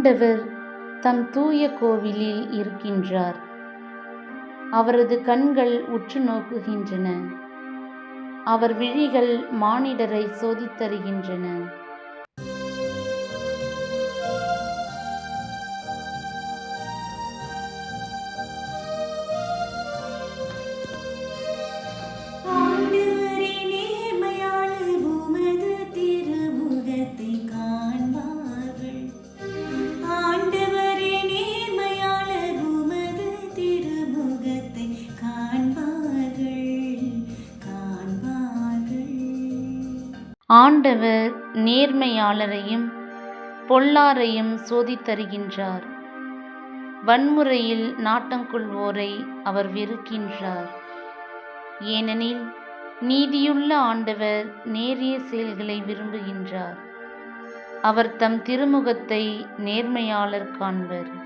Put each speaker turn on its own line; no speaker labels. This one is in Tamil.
ஆண்டவர் தம் தூய கோவிலில் இருக்கின்றார். அவரது கண்கள் உற்று நோக்குகின்றன. அவர் விழிகள் மானிடரை சோதித்தருகின்றன. ஆண்டவர் நேர்மையாளரையும் பொல்லாரையும் சோதித்தருகின்றார். வன்முறையில் நாட்டங்கொள்வோரை அவர் வெறுக்கின்றார். ஏனெனில் நீதியுள்ள ஆண்டவர் நேரிய செயல்களை விரும்புகின்றார். அவர் தம் திருமுகத்தை நேர்மையாளர் காண்பர்.